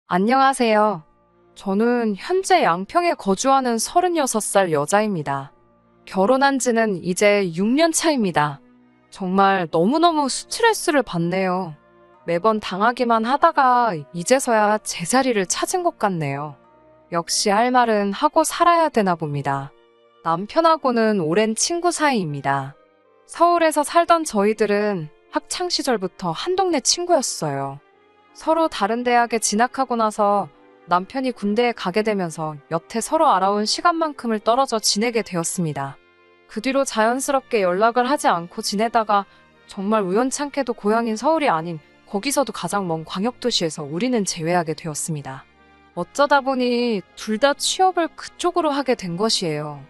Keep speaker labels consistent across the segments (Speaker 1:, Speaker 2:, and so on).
Speaker 1: 안녕하세요. 저는 현재 양평에 거주하는 36살 여자입니다. 결혼한 지는 이제 6년 차입니다. 정말 너무너무 스트레스를 받네요. 매번 당하기만 하다가 이제서야 제자리를 찾은 것 같네요. 역시 할 말은 하고 살아야 되나 봅니다. 남편하고는 오랜 친구 사이입니다. 서울에서 살던 저희들은 학창 시절부터 한 동네 친구였어요. 서로 다른 대학에 진학하고 나서 남편이 군대에 가게 되면서 여태 서로 알아온 시간만큼을 떨어져 지내게 되었습니다. 그 뒤로 자연스럽게 연락을 하지 않고 지내다가 정말 우연찮게도 고향인 서울이 아닌 거기서도 가장 먼 광역도시에서 우리는 재회하게 되었습니다. 어쩌다 보니 둘 다 취업을 그쪽으로 하게 된 것이에요.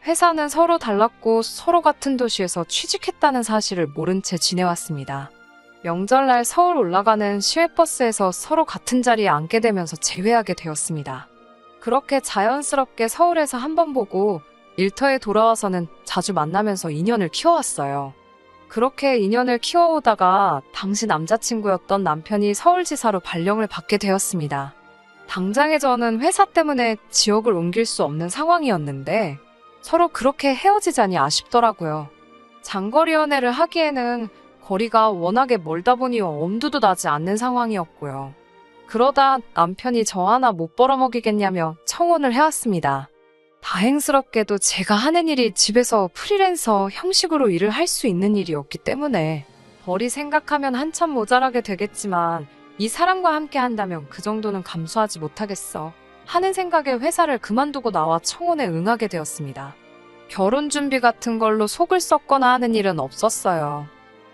Speaker 1: 회사는 서로 달랐고 서로 같은 도시에서 취직했다는 사실을 모른 채 지내왔습니다. 명절날 서울 올라가는 시외버스에서 서로 같은 자리에 앉게 되면서 재회하게 되었습니다. 그렇게 자연스럽게 서울에서 한 번 보고 일터에 돌아와서는 자주 만나면서 인연을 키워왔어요. 그렇게 인연을 키워오다가 당시 남자친구였던 남편이 서울지사로 발령을 받게 되었습니다. 당장에 저는 회사 때문에 지역을 옮길 수 없는 상황이었는데 서로 그렇게 헤어지자니 아쉽더라고요. 장거리 연애를 하기에는 거리가 워낙에 멀다 보니 엄두도 나지 않는 상황이었고요. 그러다 남편이 저 하나 못 벌어먹이겠냐며 청혼을 해왔습니다. 다행스럽게도 제가 하는 일이 집에서 프리랜서 형식으로 일을 할 수 있는 일이었기 때문에 벌이 생각하면 한참 모자라게 되겠지만 이 사람과 함께 한다면 그 정도는 감수하지 못하겠어 하는 생각에 회사를 그만두고 나와 청혼에 응하게 되었습니다. 결혼 준비 같은 걸로 속을 썩거나 하는 일은 없었어요.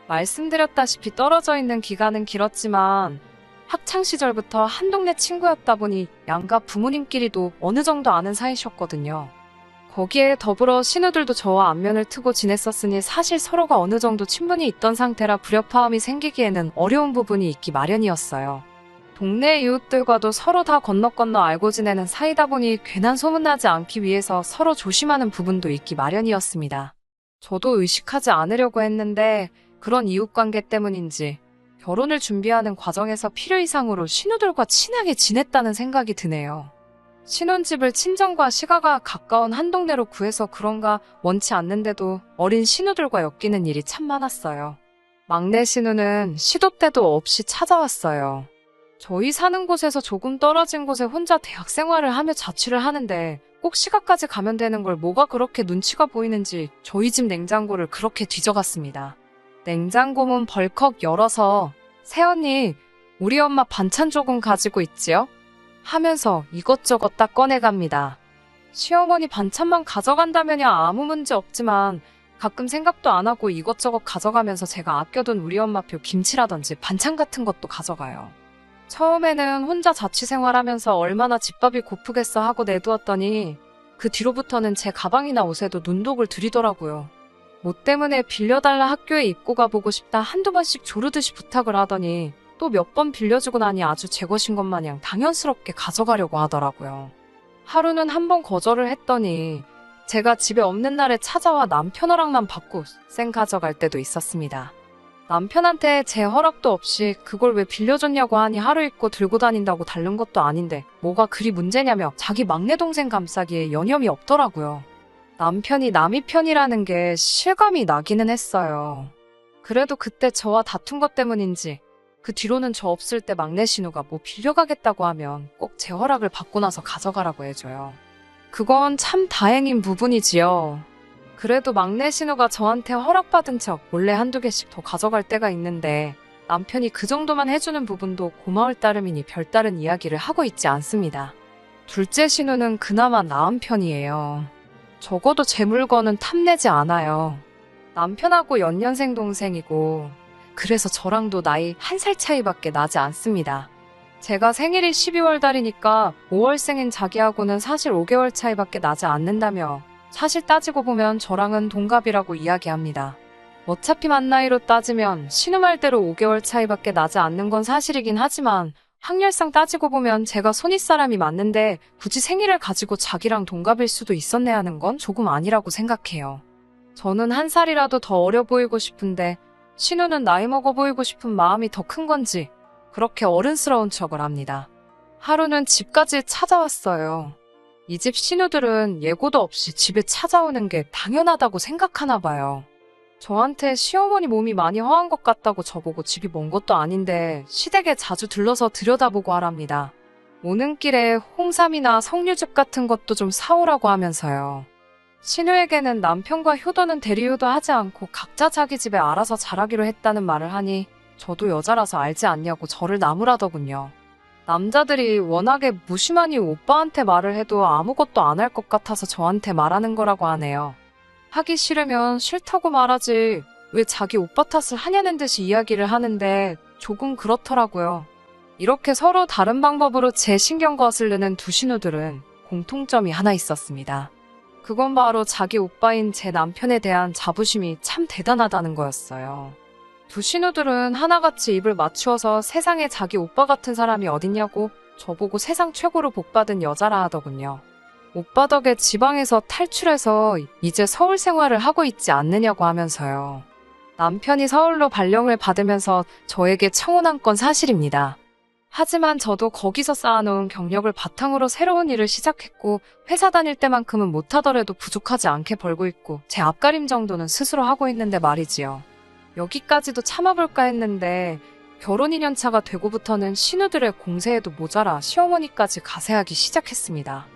Speaker 1: 말씀드렸다시피 떨어져 있는 기간은 길었지만 학창시절부터 한 동네 친구였다 보니 양가 부모님끼리도 어느 정도 아는 사이셨거든요. 거기에 더불어 신우들도 저와 안면을 트고 지냈었으니 사실 서로가 어느 정도 친분이 있던 상태라 불협화음이 생기기에는 어려운 부분이 있기 마련이었어요. 동네 이웃들과도 서로 다 건너 알고 지내는 사이다 보니 괜한 소문나지 않기 위해서 서로 조심하는 부분도 있기 마련이었습니다. 저도 의식하지 않으려고 했는데 그런 이웃관계 때문인지 결혼을 준비하는 과정에서 필요 이상으로 신우들과 친하게 지냈다는 생각이 드네요. 신혼집을 친정과 시가가 가까운 한 동네로 구해서 그런가 원치 않는데도 어린 신우들과 엮이는 일이 참 많았어요. 막내 신우는 시도 때도 없이 찾아왔어요. 저희 사는 곳에서 조금 떨어진 곳에 혼자 대학 생활을 하며 자취를 하는데 꼭 시가까지 가면 되는 걸 뭐가 그렇게 눈치가 보이는지 저희 집 냉장고를 그렇게 뒤져갔습니다. 냉장고 문 벌컥 열어서 새언니, 우리 엄마 반찬 조금 가지고 있지요? 하면서 이것저것 다 꺼내갑니다. 시어머니 반찬만 가져간다면야 아무 문제 없지만 가끔 생각도 안 하고 이것저것 가져가면서 제가 아껴둔 우리 엄마표 김치라든지 반찬 같은 것도 가져가요. 처음에는 혼자 자취 생활하면서 얼마나 집밥이 고프겠어 하고 내두었더니 그 뒤로부터는 제 가방이나 옷에도 눈독을 들이더라고요. 뭐 때문에 빌려달라 학교에 입고 가보고 싶다 한두 번씩 조르듯이 부탁을 하더니 또 몇 번 빌려주고 나니 아주 제 것인 것 마냥 당연스럽게 가져가려고 하더라고요. 하루는 한 번 거절을 했더니 제가 집에 없는 날에 찾아와 남편 허락만 받고 쌩 가져갈 때도 있었습니다. 남편한테 제 허락도 없이 그걸 왜 빌려줬냐고 하니 하루 입고 들고 다닌다고 다른 것도 아닌데 뭐가 그리 문제냐며 자기 막내 동생 감싸기에 여념이 없더라고요. 남편이 남이 편이라는 게 실감이 나기는 했어요. 그래도 그때 저와 다툰 것 때문인지 그 뒤로는 저 없을 때 막내 신우가 뭐 빌려가겠다고 하면 꼭 제 허락을 받고 나서 가져가라고 해줘요. 그건 참 다행인 부분이지요. 그래도 막내 신우가 저한테 허락받은 척 몰래 한두 개씩 더 가져갈 때가 있는데 남편이 그 정도만 해주는 부분도 고마울 따름이니 별다른 이야기를 하고 있지 않습니다. 둘째 신우는 그나마 나은 편이에요. 적어도 제 물건은 탐내지 않아요. 남편하고 연년생 동생이고 그래서 저랑도 나이 1살 차이밖에 나지 않습니다. 제가 생일이 12월 달이니까 5월생인 자기하고는 사실 5개월 차이밖에 나지 않는다며 사실 따지고 보면 저랑은 동갑이라고 이야기합니다. 어차피 만 나이로 따지면 신우 말대로 5개월 차이밖에 나지 않는 건 사실이긴 하지만 학렬상 따지고 보면 제가 손윗사람이 맞는데 굳이 생일을 가지고 자기랑 동갑일 수도 있었네 하는 건 조금 아니라고 생각해요. 저는 한 살이라도 더 어려 보이고 싶은데 신우는 나이 먹어 보이고 싶은 마음이 더 큰 건지 그렇게 어른스러운 척을 합니다. 하루는 집까지 찾아왔어요. 이 집 신우들은 예고도 없이 집에 찾아오는 게 당연하다고 생각하나 봐요. 저한테 시어머니 몸이 많이 허한 것 같다고 저보고 집이 먼 것도 아닌데 시댁에 자주 들러서 들여다보고 하랍니다. 오는 길에 홍삼이나 석류즙 같은 것도 좀 사오라고 하면서요. 신우에게는 남편과 효도는 대리효도 하지 않고 각자 자기 집에 알아서 잘하기로 했다는 말을 하니 저도 여자라서 알지 않냐고 저를 나무라더군요. 남자들이 워낙에 무심하니 오빠한테 말을 해도 아무것도 안 할 것 같아서 저한테 말하는 거라고 하네요. 하기 싫으면 싫다고 말하지 왜 자기 오빠 탓을 하냐는 듯이 이야기를 하는데 조금 그렇더라고요. 이렇게 서로 다른 방법으로 제 신경 거스르는 두 신우들은 공통점이 하나 있었습니다. 그건 바로 자기 오빠인 제 남편에 대한 자부심이 참 대단하다는 거였어요. 두 신우들은 하나같이 입을 맞추어서 세상에 자기 오빠 같은 사람이 어딨냐고 저보고 세상 최고로 복받은 여자라 하더군요. 오빠 덕에 지방에서 탈출해서 이제 서울 생활을 하고 있지 않느냐고 하면서요. 남편이 서울로 발령을 받으면서 저에게 청혼한 건 사실입니다. 하지만 저도 거기서 쌓아놓은 경력을 바탕으로 새로운 일을 시작했고 회사 다닐 때만큼은 못하더라도 부족하지 않게 벌고 있고 제 앞가림 정도는 스스로 하고 있는데 말이지요. 여기까지도 참아볼까 했는데 결혼 2년차가 되고부터는 신우들의 공세에도 모자라 시어머니까지 가세하기 시작했습니다.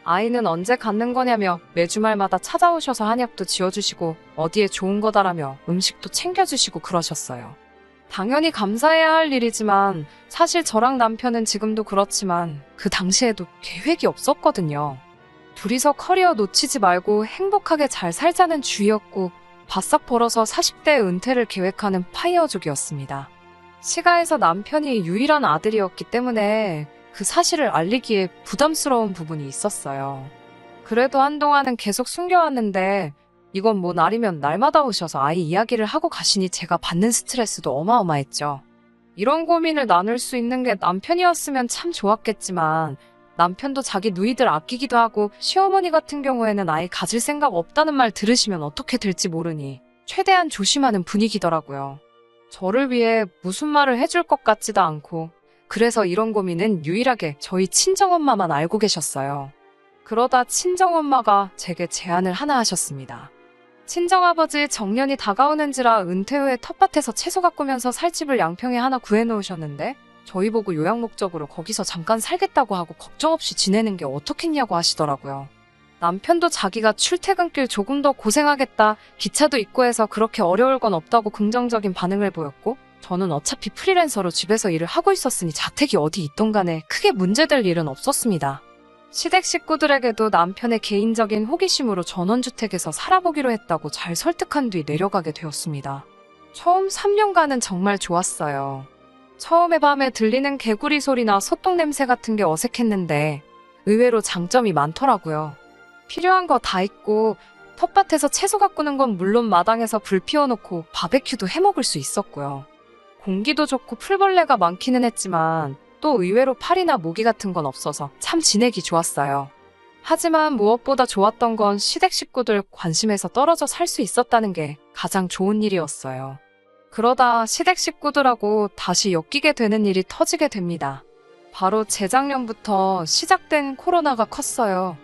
Speaker 1: 아이는 언제 갖는 거냐며 매주 말마다 찾아오셔서 한약도 지어주시고 어디에 좋은 거다라며 음식도 챙겨주시고 그러셨어요. 당연히 감사해야 할 일이지만 사실 저랑 남편은 지금도 그렇지만 그 당시에도 계획이 없었거든요. 둘이서 커리어 놓치지 말고 행복하게 잘 살자는 주의였고 바싹 벌어서 40대 은퇴를 계획하는 파이어족이었습니다. 시가에서 남편이 유일한 아들이었기 때문에 그 사실을 알리기에 부담스러운 부분이 있었어요. 그래도 한동안은 계속 숨겨왔는데 이건 뭐 날이면 날마다 오셔서 아이 이야기를 하고 가시니 제가 받는 스트레스도 어마어마했죠. 이런 고민을 나눌 수 있는 게 남편이었으면 참 좋았겠지만 남편도 자기 누이들 아끼기도 하고 시어머니 같은 경우에는 아이 가질 생각 없다는 말 들으시면 어떻게 될지 모르니 최대한 조심하는 분위기더라고요. 저를 위해 무슨 말을 해줄 것 같지도 않고 그래서 이런 고민은 유일하게 저희 친정엄마만 알고 계셨어요. 그러다 친정엄마가 제게 제안을 하나 하셨습니다. 친정아버지 정년이 다가오는지라 은퇴 후에 텃밭에서 채소 가꾸면서 살 집을 양평에 하나 구해놓으셨는데 저희 보고 요양 목적으로 거기서 잠깐 살겠다고 하고 걱정 없이 지내는 게 어떻겠냐고 하시더라고요. 남편도 자기가 출퇴근길 조금 더 고생하겠다, 기차도 있고 해서 그렇게 어려울 건 없다고 긍정적인 반응을 보였고 저는 어차피 프리랜서로 집에서 일을 하고 있었으니 자택이 어디 있던 간에 크게 문제될 일은 없었습니다. 시댁 식구들에게도 남편의 개인적인 호기심으로 전원주택에서 살아보기로 했다고 잘 설득한 뒤 내려가게 되었습니다. 처음 3년간은 정말 좋았어요. 처음에 밤에 들리는 개구리 소리나 소똥 냄새 같은 게 어색했는데 의외로 장점이 많더라고요. 필요한 거 다 있고 텃밭에서 채소 가꾸는 건 물론 마당에서 불 피워놓고 바베큐도 해먹을 수 있었고요. 공기도 좋고 풀벌레가 많기는 했지만 또 의외로 파리나 모기 같은 건 없어서 참 지내기 좋았어요. 하지만 무엇보다 좋았던 건 시댁 식구들 관심에서 떨어져 살 수 있었다는 게 가장 좋은 일이었어요. 그러다 시댁 식구들하고 다시 엮이게 되는 일이 터지게 됩니다. 바로 재작년부터 시작된 코로나가 컸어요.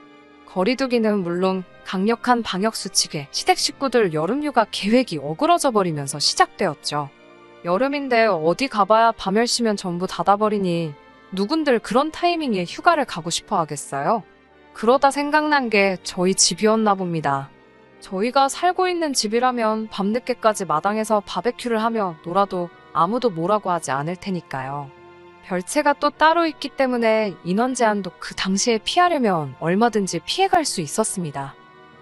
Speaker 1: 거리두기는 물론 강력한 방역수칙에 시댁 식구들 여름휴가 계획이 어그러져 버리면서 시작되었죠. 여름인데 어디 가봐야 밤10시면 전부 닫아버리니 누군들 그런 타이밍에 휴가를 가고 싶어 하겠어요? 그러다 생각난 게 저희 집이었나 봅니다. 저희가 살고 있는 집이라면 밤늦게까지 마당에서 바베큐를 하며 놀아도 아무도 뭐라고 하지 않을 테니까요. 별채가 또 따로 있기 때문에 인원 제한도 그 당시에 피하려면 얼마든지 피해갈 수 있었습니다.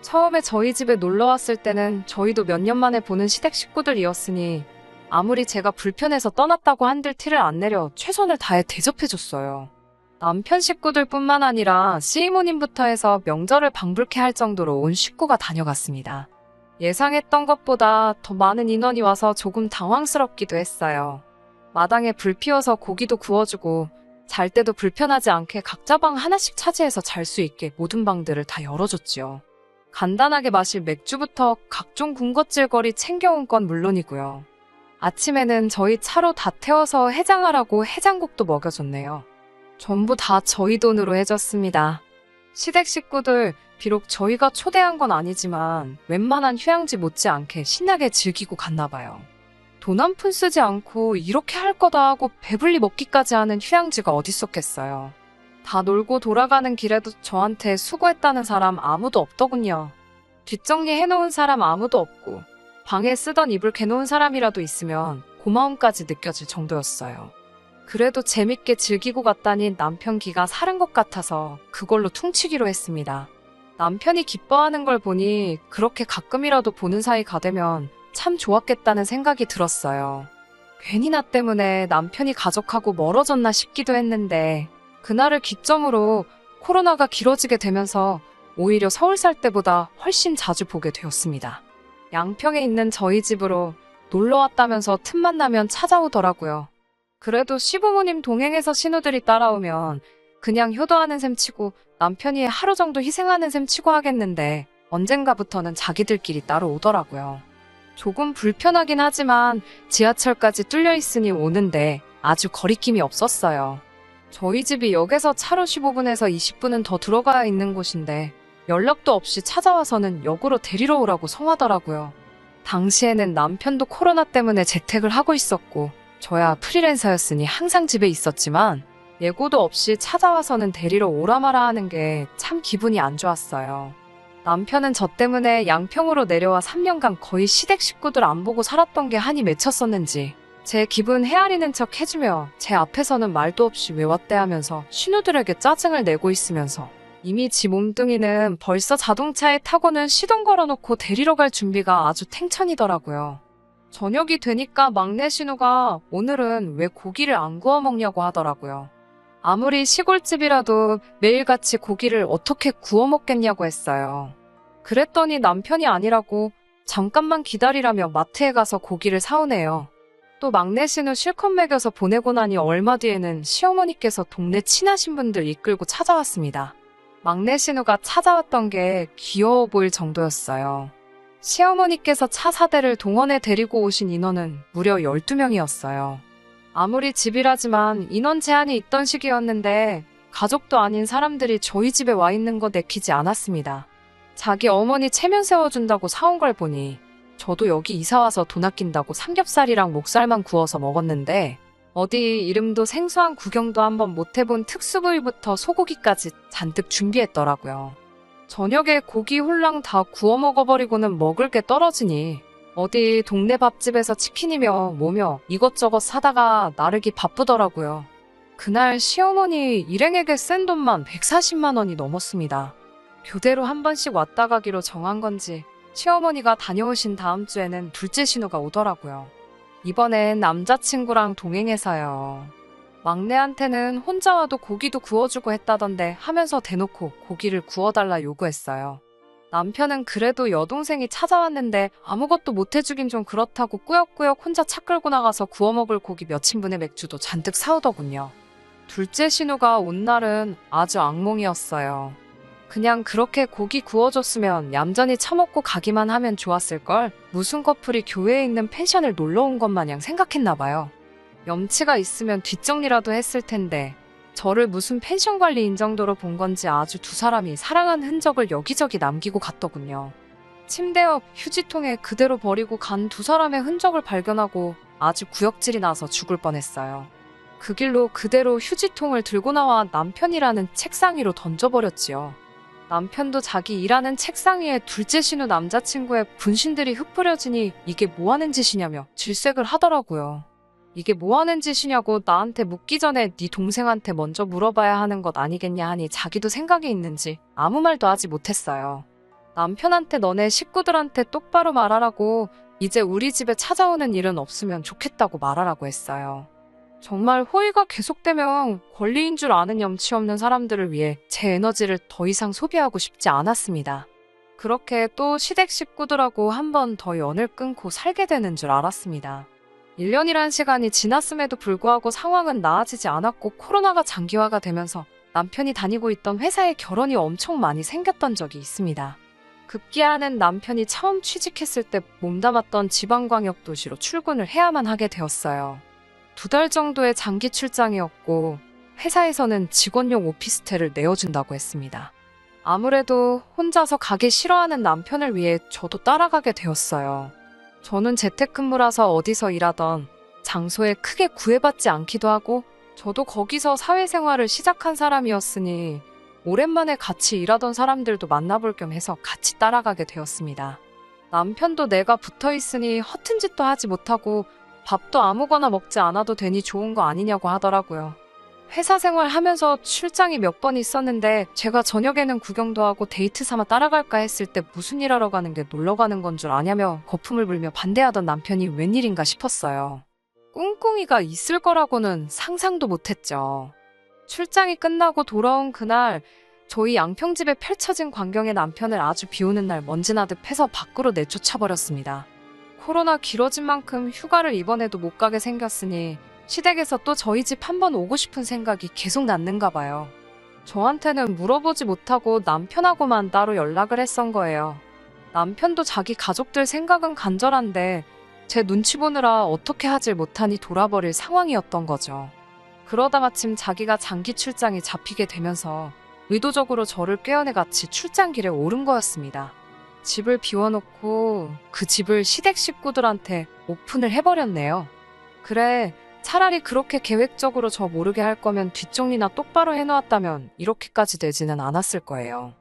Speaker 1: 처음에 저희 집에 놀러 왔을 때는 저희도 몇 년 만에 보는 시댁 식구들이었으니 아무리 제가 불편해서 떠났다고 한들 티를 안 내려 최선을 다해 대접해줬어요. 남편 식구들뿐만 아니라 시이모님부터 해서 명절을 방불케 할 정도로 온 식구가 다녀갔습니다. 예상했던 것보다 더 많은 인원이 와서 조금 당황스럽기도 했어요. 마당에 불 피워서 고기도 구워주고 잘 때도 불편하지 않게 각자 방 하나씩 차지해서 잘 수 있게 모든 방들을 다 열어줬지요. 간단하게 마실 맥주부터 각종 군것질거리 챙겨온 건 물론이고요. 아침에는 저희 차로 다 태워서 해장하라고 해장국도 먹여줬네요. 전부 다 저희 돈으로 해줬습니다. 시댁 식구들 비록 저희가 초대한 건 아니지만 웬만한 휴양지 못지않게 신나게 즐기고 갔나 봐요. 돈 한 푼 쓰지 않고 이렇게 할 거다 하고 배불리 먹기까지 하는 휴양지가 어딨었겠어요. 다 놀고 돌아가는 길에도 저한테 수고했다는 사람 아무도 없더군요. 뒷정리 해놓은 사람 아무도 없고 방에 쓰던 이불 개놓은 사람이라도 있으면 고마움까지 느껴질 정도였어요. 그래도 재밌게 즐기고 갔다니 남편 기가 사른 것 같아서 그걸로 퉁치기로 했습니다. 남편이 기뻐하는 걸 보니 그렇게 가끔이라도 보는 사이가 되면 참 좋았겠다는 생각이 들었어요. 괜히 나 때문에 남편이 가족하고 멀어졌나 싶기도 했는데 그날을 기점으로 코로나가 길어지게 되면서 오히려 서울 살 때보다 훨씬 자주 보게 되었습니다. 양평에 있는 저희 집으로 놀러 왔다면서 틈만 나면 찾아오더라고요. 그래도 시부모님 동행해서 신우들이 따라오면 그냥 효도하는 셈 치고 남편이 하루 정도 희생하는 셈 치고 하겠는데 언젠가부터는 자기들끼리 따로 오더라고요. 조금 불편하긴 하지만 지하철까지 뚫려 있으니 오는데 아주 거리낌이 없었어요. 저희 집이 역에서 차로 15분에서 20분은 더 들어가야 있는 곳인데 연락도 없이 찾아와서는 역으로 데리러 오라고 성하더라고요. 당시에는 남편도 코로나 때문에 재택을 하고 있었고 저야 프리랜서였으니 항상 집에 있었지만 예고도 없이 찾아와서는 데리러 오라 마라 하는 게 참 기분이 안 좋았어요. 남편은 저 때문에 양평으로 내려와 3년간 거의 시댁 식구들 안 보고 살았던 게 한이 맺혔었는지 제 기분 헤아리는 척 해주며 제 앞에서는 말도 없이 왜 왔대 하면서 신우들에게 짜증을 내고 있으면서 이미 지 몸뚱이는 벌써 자동차에 타고는 시동 걸어놓고 데리러 갈 준비가 아주 탱천이더라고요. 저녁이 되니까 막내 신우가 오늘은 왜 고기를 안 구워 먹냐고 하더라고요. 아무리 시골집이라도 매일같이 고기를 어떻게 구워 먹겠냐고 했어요. 그랬더니 남편이 아니라고 잠깐만 기다리라며 마트에 가서 고기를 사오네요. 또 막내 신우 실컷 먹여서 보내고 나니 얼마 뒤에는 시어머니께서 동네 친하신 분들 이끌고 찾아왔습니다. 막내 신우가 찾아왔던 게 귀여워 보일 정도였어요. 시어머니께서 차 4대를 동원해 데리고 오신 인원은 무려 12명이었어요. 아무리 집이라지만 인원 제한이 있던 시기였는데 가족도 아닌 사람들이 저희 집에 와 있는 거 내키지 않았습니다. 자기 어머니 체면 세워준다고 사온 걸 보니 저도 여기 이사와서 돈 아낀다고 삼겹살이랑 목살만 구워서 먹었는데 어디 이름도 생소한 구경도 한번 못 해본 특수부위부터 소고기까지 잔뜩 준비했더라고요. 저녁에 고기 홀랑 다 구워 먹어버리고는 먹을 게 떨어지니 어디 동네 밥집에서 치킨이며 뭐며 이것저것 사다가 나르기 바쁘더라고요. 그날 시어머니 일행에게 쓴 돈만 140만 원이 넘었습니다. 교대로 한 번씩 왔다 가기로 정한 건지 시어머니가 다녀오신 다음 주에는 둘째 신우가 오더라고요. 이번엔 남자친구랑 동행해서요. 막내한테는 혼자 와도 고기도 구워주고 했다던데 하면서 대놓고 고기를 구워달라 요구했어요. 남편은 그래도 여동생이 찾아왔는데 아무것도 못 해주긴 좀 그렇다고 꾸역꾸역 혼자 차 끌고 나가서 구워 먹을 고기 몇 인분의 맥주도 잔뜩 사오더군요. 둘째 신우가 온 날은 아주 악몽이었어요. 그냥 그렇게 고기 구워줬으면 얌전히 처먹고 가기만 하면 좋았을걸 무슨 커플이 교회에 있는 펜션을 놀러 온 것 마냥 생각했나 봐요. 염치가 있으면 뒷정리라도 했을 텐데 저를 무슨 펜션 관리인 정도로 본 건지 아주 두 사람이 사랑한 흔적을 여기저기 남기고 갔더군요. 침대 옆 휴지통에 그대로 버리고 간 두 사람의 흔적을 발견하고 아주 구역질이 나서 죽을 뻔했어요. 그 길로 그대로 휴지통을 들고 나와 남편이라는 책상 위로 던져버렸지요. 남편도 자기 일하는 책상 위에 둘째 신우 남자친구의 분신들이 흩뿌려지니 이게 뭐하는 짓이냐며 질색을 하더라고요. 이게 뭐하는 짓이냐고 나한테 묻기 전에 네 동생한테 먼저 물어봐야 하는 것 아니겠냐 하니 자기도 생각이 있는지 아무 말도 하지 못했어요. 남편한테 너네 식구들한테 똑바로 말하라고 이제 우리 집에 찾아오는 일은 없으면 좋겠다고 말하라고 했어요. 정말 호의가 계속되면 권리인 줄 아는 염치 없는 사람들을 위해 제 에너지를 더 이상 소비하고 싶지 않았습니다. 그렇게 또 시댁 식구들하고 한 번 더 연을 끊고 살게 되는 줄 알았습니다. 1년이란 시간이 지났음에도 불구하고 상황은 나아지지 않았고 코로나가 장기화가 되면서 남편이 다니고 있던 회사에 결혼이 엄청 많이 생겼던 적이 있습니다. 급기야는 남편이 처음 취직했을 때 몸담았던 지방광역도시로 출근을 해야만 하게 되었어요. 2달 정도의 장기 출장이었고 회사에서는 직원용 오피스텔을 내어준다고 했습니다. 아무래도 혼자서 가기 싫어하는 남편을 위해 저도 따라가게 되었어요. 저는 재택근무라서 어디서 일하던 장소에 크게 구애받지 않기도 하고 저도 거기서 사회생활을 시작한 사람이었으니 오랜만에 같이 일하던 사람들도 만나볼 겸 해서 같이 따라가게 되었습니다. 남편도 내가 붙어 있으니 허튼 짓도 하지 못하고 밥도 아무거나 먹지 않아도 되니 좋은 거 아니냐고 하더라고요. 회사 생활하면서 출장이 몇 번 있었는데 제가 저녁에는 구경도 하고 데이트 삼아 따라갈까 했을 때 무슨 일 하러 가는 게 놀러 가는 건 줄 아냐며 거품을 불며 반대하던 남편이 웬일인가 싶었어요. 꿍꿍이가 있을 거라고는 상상도 못했죠. 출장이 끝나고 돌아온 그날 저희 양평집에 펼쳐진 광경에 남편을 아주 비오는 날 먼지나듯 패서 밖으로 내쫓아버렸습니다. 코로나 길어진 만큼 휴가를 이번에도 못 가게 생겼으니 시댁에서 또 저희 집 한번 오고 싶은 생각이 계속 났는가 봐요. 저한테는 물어보지 못하고 남편하고만 따로 연락을 했던 거예요. 남편도 자기 가족들 생각은 간절한데 제 눈치 보느라 어떻게 하질 못하니 돌아버릴 상황이었던 거죠. 그러다 마침 자기가 장기 출장이 잡히게 되면서 의도적으로 저를 꾀어내 같이 출장길에 오른 거였습니다. 집을 비워놓고 그 집을 시댁 식구들한테 오픈을 해버렸네요. 그래, 차라리 그렇게 계획적으로 저 모르게 할 거면 뒷정리나 똑바로 해놓았다면 이렇게까지 되지는 않았을 거예요.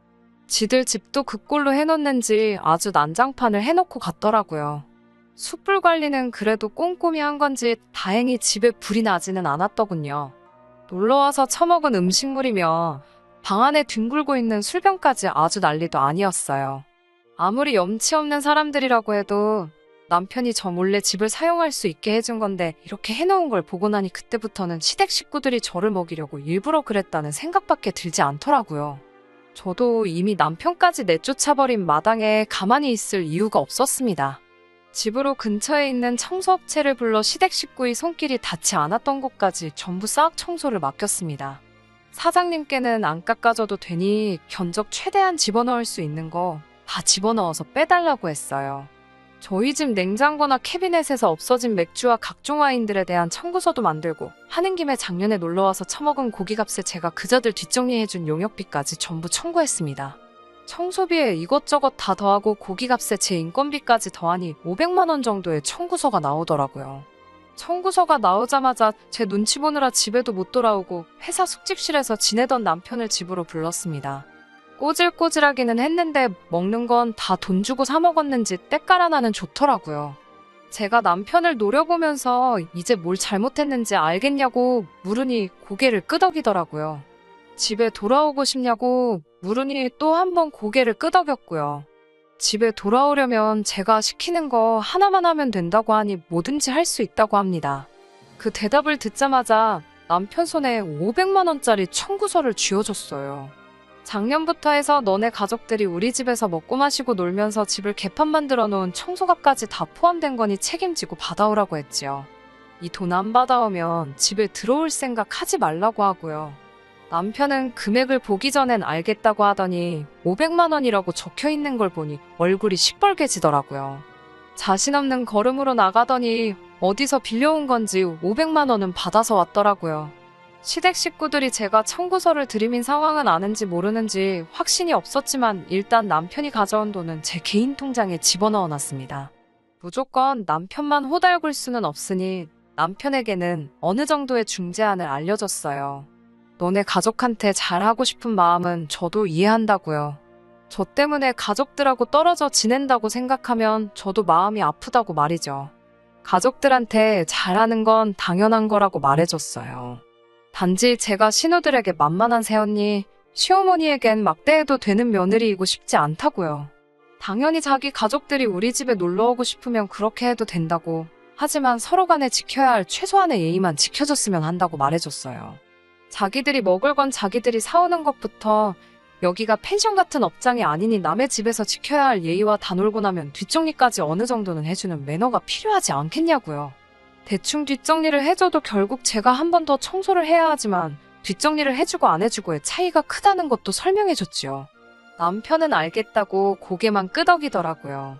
Speaker 1: 지들 집도 그 꼴로 해놓는지 아주 난장판을 해놓고 갔더라고요. 숯불 관리는 그래도 꼼꼼히 한 건지 다행히 집에 불이 나지는 않았더군요. 놀러와서 처먹은 음식물이며 방 안에 뒹굴고 있는 술병까지 아주 난리도 아니었어요. 아무리 염치 없는 사람들이라고 해도 남편이 저 몰래 집을 사용할 수 있게 해준 건데 이렇게 해놓은 걸 보고 나니 그때부터는 시댁 식구들이 저를 먹이려고 일부러 그랬다는 생각밖에 들지 않더라고요. 저도 이미 남편까지 내쫓아버린 마당에 가만히 있을 이유가 없었습니다. 집으로 근처에 있는 청소업체를 불러 시댁 식구의 손길이 닿지 않았던 곳까지 전부 싹 청소를 맡겼습니다. 사장님께는 안 깎아줘도 되니 견적 최대한 집어넣을 수 있는 거 다 집어넣어서 빼달라고 했어요. 저희 집 냉장고나 캐비넷에서 없어진 맥주와 각종 와인들에 대한 청구서도 만들고 하는 김에 작년에 놀러와서 처먹은 고기값에 제가 그자들 뒷정리해준 용역비까지 전부 청구했습니다. 청소비에 이것저것 다 더하고 고기값에 제 인건비까지 더하니 500만 원 정도의 청구서가 나오더라고요. 청구서가 나오자마자 제 눈치 보느라 집에도 못 돌아오고 회사 숙직실에서 지내던 남편을 집으로 불렀습니다. 꼬질꼬질하기는 했는데 먹는 건 다 돈 주고 사 먹었는지 때깔 하나는 좋더라고요. 제가 남편을 노려보면서 이제 뭘 잘못했는지 알겠냐고 물으니 고개를 끄덕이더라고요. 집에 돌아오고 싶냐고 물으니 또 한 번 고개를 끄덕였고요. 집에 돌아오려면 제가 시키는 거 하나만 하면 된다고 하니 뭐든지 할 수 있다고 합니다. 그 대답을 듣자마자 남편 손에 500만 원짜리 청구서를 쥐어줬어요. 작년부터 해서 너네 가족들이 우리 집에서 먹고 마시고 놀면서 집을 개판 만들어 놓은 청소값까지 다 포함된 거니 책임지고 받아오라고 했지요. 이 돈 안 받아오면 집에 들어올 생각 하지 말라고 하고요. 남편은 금액을 보기 전엔 알겠다고 하더니 500만 원이라고 적혀 있는 걸 보니 얼굴이 시뻘개지더라고요. 자신 없는 걸음으로 나가더니 어디서 빌려온 건지 500만 원은 받아서 왔더라고요. 시댁 식구들이 제가 청구서를 들이민 상황은 아는지 모르는지 확신이 없었지만 일단 남편이 가져온 돈은 제 개인 통장에 집어넣어 놨습니다. 무조건 남편만 호달굴 수는 없으니 남편에게는 어느 정도의 중재안을 알려줬어요. 너네 가족한테 잘하고 싶은 마음은 저도 이해한다고요. 저 때문에 가족들하고 떨어져 지낸다고 생각하면 저도 마음이 아프다고 말이죠. 가족들한테 잘하는 건 당연한 거라고 말해줬어요. 단지 제가 신우들에게 만만한 새언니, 시어머니에겐 막대해도 되는 며느리이고 싶지 않다고요. 당연히 자기 가족들이 우리 집에 놀러오고 싶으면 그렇게 해도 된다고, 하지만 서로 간에 지켜야 할 최소한의 예의만 지켜줬으면 한다고 말해줬어요. 자기들이 먹을 건 자기들이 사오는 것부터 여기가 펜션 같은 업장이 아니니 남의 집에서 지켜야 할 예의와 다 놀고 나면 뒷정리까지 어느 정도는 해주는 매너가 필요하지 않겠냐고요. 대충 뒷정리를 해줘도 결국 제가 한 번 더 청소를 해야 하지만 뒷정리를 해주고 안 해주고의 차이가 크다는 것도 설명해줬지요. 남편은 알겠다고 고개만 끄덕이더라고요.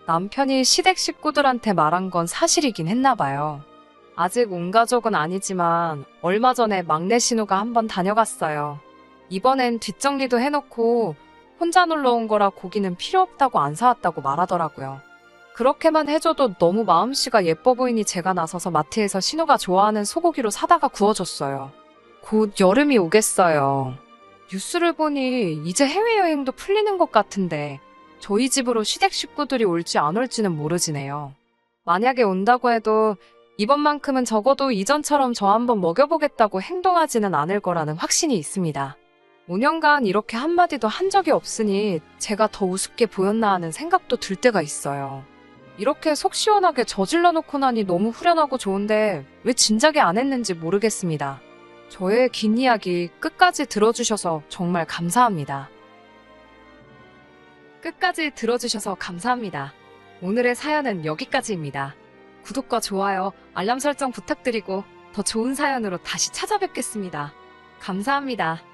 Speaker 1: 남편이 시댁 식구들한테 말한 건 사실이긴 했나 봐요. 아직 온 가족은 아니지만 얼마 전에 막내 신우가 한번 다녀갔어요. 이번엔 뒷정리도 해놓고 혼자 놀러 온 거라 고기는 필요 없다고 안 사왔다고 말하더라고요. 그렇게만 해줘도 너무 마음씨가 예뻐 보이니 제가 나서서 마트에서 신우가 좋아하는 소고기로 사다가 구워줬어요. 곧 여름이 오겠어요. 뉴스를 보니 이제 해외여행도 풀리는 것 같은데 저희 집으로 시댁 식구들이 올지 안 올지는 모르지네요. 만약에 온다고 해도 이번만큼은 적어도 이전처럼 저 한번 먹여보겠다고 행동하지는 않을 거라는 확신이 있습니다. 5년간 이렇게 한마디도 한 적이 없으니 제가 더 우습게 보였나 하는 생각도 들 때가 있어요. 이렇게 속 시원하게 저질러 놓고 나니 너무 후련하고 좋은데 왜 진작에 안 했는지 모르겠습니다. 저의 긴 이야기 끝까지 들어주셔서 정말 감사합니다. 끝까지 들어주셔서 감사합니다. 오늘의 사연은 여기까지입니다. 구독과 좋아요, 알람 설정 부탁드리고 더 좋은 사연으로 다시 찾아뵙겠습니다. 감사합니다.